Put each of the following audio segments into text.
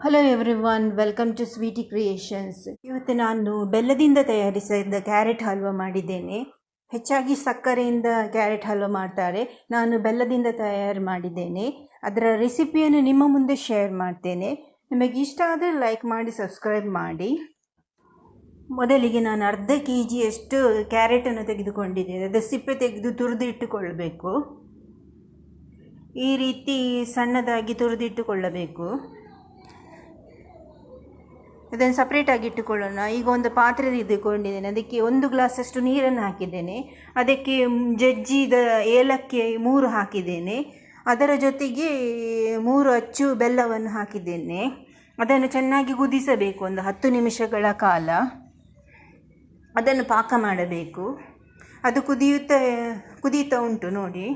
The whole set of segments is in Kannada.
Hello everyone, welcome to Sweety Creations. ಇವತ್ತು ನಾನು ಬೆಲ್ಲದಿಂದ ತಯಾರಿಸಿದ ಕ್ಯಾರೆಟ್ ಹಲ್ವಾ ಮಾಡಿದ್ದೇನೆ. ಹೆಚ್ಚಾಗಿ ಸಕ್ಕರೆಯಿಂದ ಕ್ಯಾರೆಟ್ ಹಲ್ವಾ ಮಾಡ್ತಾರೆ, ನಾನು ಬೆಲ್ಲದಿಂದ ತಯಾರು ಮಾಡಿದ್ದೇನೆ. ಅದರ ರೆಸಿಪಿಯನ್ನು ನಿಮ್ಮ ಮುಂದೆ ಶೇರ್ ಮಾಡ್ತೇನೆ. ನಿಮಗೆ ಇಷ್ಟ ಆದರೆ ಲೈಕ್ ಮಾಡಿ, ಸಬ್ಸ್ಕ್ರೈಬ್ ಮಾಡಿ. ಮೊದಲಿಗೆ ನಾನು ಅರ್ಧ kg ಕ್ಯಾರೆಟನ್ನು ತೆಗೆದುಕೊಂಡಿದ್ದೇನೆ. ಅದರ ಸಿಪ್ಪೆ ತೆಗೆದು ತುರಿದಿಟ್ಟುಕೊಳ್ಳಬೇಕು. ಈ ರೀತಿ ಸಣ್ಣದಾಗಿ ತುರಿದಿಟ್ಟುಕೊಳ್ಳಬೇಕು. ಇದನ್ನು ಸಪ್ರೇಟಾಗಿ ಇಟ್ಟುಕೊಳ್ಳೋಣ. ಈಗ ಒಂದು ಪಾತ್ರೆ ತೆಗೆದುಕೊಂಡಿದ್ದೇನೆ, ಅದಕ್ಕೆ 1 ಗ್ಲಾಸಷ್ಟು ನೀರನ್ನು ಹಾಕಿದ್ದೇನೆ. ಅದಕ್ಕೆ ಜಜ್ಜಿದ ಏಲಕ್ಕಿ 3 ಹಾಕಿದ್ದೇನೆ. ಅದರ ಜೊತೆಗೆ 3 ಅಚ್ಚು ಬೆಲ್ಲವನ್ನು ಹಾಕಿದ್ದೇನೆ. ಅದನ್ನು ಚೆನ್ನಾಗಿ ಕುದಿಸಬೇಕು. ಒಂದು 10 ನಿಮಿಷಗಳ ಕಾಲ ಅದನ್ನು ಪಾಕ ಮಾಡಬೇಕು. ಅದು ಕುದೀತಾ ಉಂಟು ನೋಡಿ.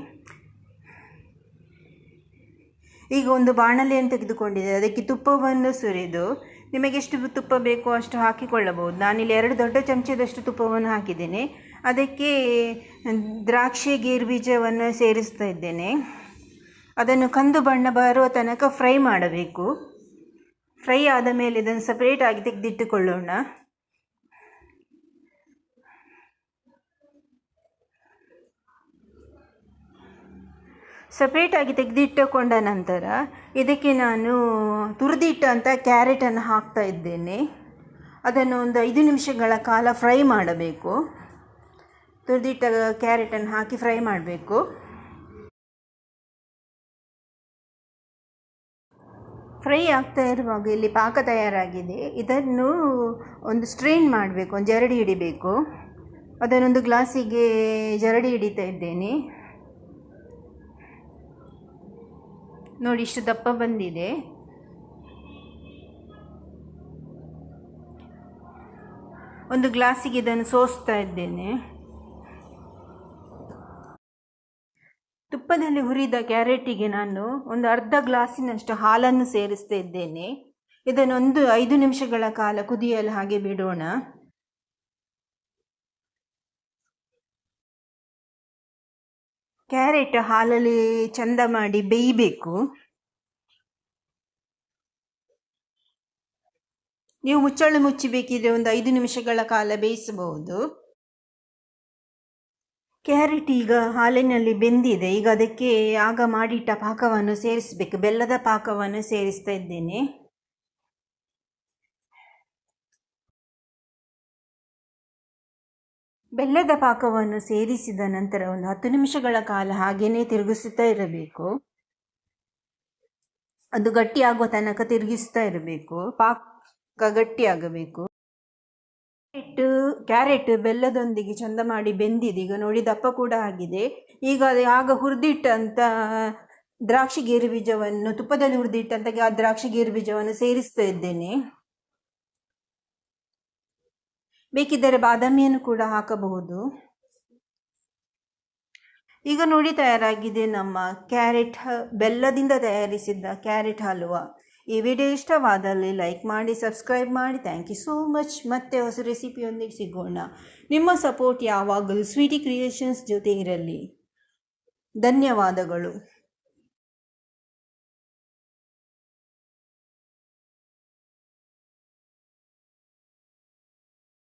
ಈಗ ಒಂದು ಬಾಣಲೆಯನ್ನು ತೆಗೆದುಕೊಂಡಿದೆ, ಅದಕ್ಕೆ ತುಪ್ಪವನ್ನು ಸುರಿದು ನಿಮಗೆ ಎಷ್ಟು ತುಪ್ಪ ಬೇಕೋ ಅಷ್ಟು ಹಾಕಿಕೊಳ್ಳಬಹುದು. ನಾನಿಲ್ಲಿ 2 ದೊಡ್ಡ ಚಮಚದಷ್ಟು ತುಪ್ಪವನ್ನು ಹಾಕಿದ್ದೇನೆ. ಅದಕ್ಕೆ ದ್ರಾಕ್ಷಿ ಗೇರು ಬೀಜವನ್ನು ಸೇರಿಸ್ತಾ ಇದ್ದೇನೆ. ಅದನ್ನು ಕಂದು ಬಣ್ಣ ಬರುವ ತನಕ ಫ್ರೈ ಮಾಡಬೇಕು. ಫ್ರೈ ಆದ ಮೇಲೆ ಇದನ್ನು ಸಪ್ರೇಟಾಗಿ ತೆಗೆದಿಟ್ಟುಕೊಳ್ಳೋಣ. ಸಪ್ರೇಟಾಗಿ ತೆಗೆದಿಟ್ಟುಕೊಂಡ ನಂತರ ಇದಕ್ಕೆ ನಾನು ತುರಿದಿಟ್ಟಂಥ ಕ್ಯಾರೆಟನ್ನು ಹಾಕ್ತಾ ಇದ್ದೇನೆ. ಅದನ್ನು ಒಂದು 5 ನಿಮಿಷಗಳ ಕಾಲ ಫ್ರೈ ಮಾಡಬೇಕು. ತುರಿದಿಟ್ಟ ಕ್ಯಾರೆಟನ್ನು ಹಾಕಿ ಫ್ರೈ ಮಾಡಬೇಕು. ಫ್ರೈ ಆಗ್ತಾ ಇರುವಾಗ ಇಲ್ಲಿ ಪಾಕ ತಯಾರಾಗಿದೆ. ಇದನ್ನು ಒಂದು ಸ್ಟ್ರೈನ್ ಮಾಡಬೇಕು, ಒಂದು ಜರಡಿ ಹಿಡಿಬೇಕು. ಅದನ್ನೊಂದು ಗ್ಲಾಸಿಗೆ ಜರಡಿ ಹಿಡಿತಾ ಇದ್ದೇನೆ. ನೋಡಿ, ಇಷ್ಟು ದಪ್ಪ ಬಂದಿದೆ. ಒಂದು ಗ್ಲಾಸಿಗೆ ಇದನ್ನು ಸೋಸ್ತಾ ಇದ್ದೇನೆ. ತುಪ್ಪದಲ್ಲಿ ಹುರಿದ ಕ್ಯಾರೆಟಿಗೆ ನಾನು ಒಂದು ಅರ್ಧ ಗ್ಲಾಸಿನಷ್ಟು ಹಾಲನ್ನು ಸೇರಿಸ್ತಾ ಇದ್ದೇನೆ. ಇದನ್ನೊಂದು 5 ನಿಮಿಷಗಳ ಕಾಲ ಕುದಿಯಲು ಹಾಗೆ ಬಿಡೋಣ. ಕ್ಯಾರೆಟ್ ಹಾಲಲ್ಲಿ ಚಂದ ಮಾಡಿ ಬೇಯಬೇಕು. ನೀವು ಮುಚ್ಚಳ ಮುಚ್ಚಿ ಬೇಕಿದ್ರೆ ಒಂದು 5 ನಿಮಿಷಗಳ ಕಾಲ ಬೇಯಿಸಬಹುದು. ಕ್ಯಾರೆಟ್ ಈಗ ಹಾಲಿನಲ್ಲಿ ಬೆಂದಿದೆ. ಈಗ ಅದಕ್ಕೆ ಆಗ ಮಾಡಿಟ್ಟ ಪಾಕವನ್ನು ಸೇರಿಸಬೇಕು. ಬೆಲ್ಲದ ಪಾಕವನ್ನು ಸೇರಿಸ್ತಾ ಇದ್ದೇನೆ. ಬೆಲ್ಲದ ಪಾಕವನ್ನು ಸೇರಿಸಿದ ನಂತರ ಒಂದು 10 ನಿಮಿಷಗಳ ಕಾಲ ಹಾಗೇನೆ ತಿರುಗಿಸುತ್ತಾ ಇರಬೇಕು. ಅದು ಗಟ್ಟಿಯಾಗುವ ತನಕ ತಿರುಗಿಸ್ತಾ ಇರಬೇಕು. ಪಾಕ ಗಟ್ಟಿಯಾಗಬೇಕು. ಕ್ಯಾರೆಟ್ ಬೆಲ್ಲದೊಂದಿಗೆ ಚಂದ ಮಾಡಿ ಬೆಂದಿದೆ. ಈಗ ನೋಡಿ, ದಪ್ಪ ಕೂಡ ಆಗಿದೆ. ಈಗ ಆಗ ಹುರಿದಿಟ್ಟಂಥ ದ್ರಾಕ್ಷಿ ಗೇರು ಬೀಜವನ್ನು, ತುಪ್ಪದಲ್ಲಿ ಹುರಿದಿಟ್ಟಂಥ ದ್ರಾಕ್ಷಿ ಗೇರು ಬೀಜವನ್ನು ಸೇರಿಸ್ತಾ ಇದ್ದೇನೆ. ಬೇಕಿದ್ದರೆ ಬಾದಾಮಿಯನ್ನು ಕೂಡ ಹಾಕಬಹುದು. ಈಗ ನೋಡಿ, ತಯಾರಾಗಿದೆ ನಮ್ಮ ಬೆಲ್ಲದಿಂದ ತಯಾರಿಸಿದ ಕ್ಯಾರೆಟ್ ಹಲ್ವಾ. ಈ ವಿಡಿಯೋ ಇಷ್ಟವಾದಲ್ಲಿ ಲೈಕ್ ಮಾಡಿ, ಸಬ್ಸ್ಕ್ರೈಬ್ ಮಾಡಿ. Thank you so much. ಮತ್ತೆ ಹೊಸ ರೆಸಿಪಿಯೊಂದಿಗೆ ಸಿಗೋಣ. ನಿಮ್ಮ ಸಪೋರ್ಟ್ ಯಾವಾಗಲೂ ಸ್ವೀಟಿ ಕ್ರಿಯೇಷನ್ಸ್ ಜೊತೆ ಇರಲಿ. ಧನ್ಯವಾದಗಳು.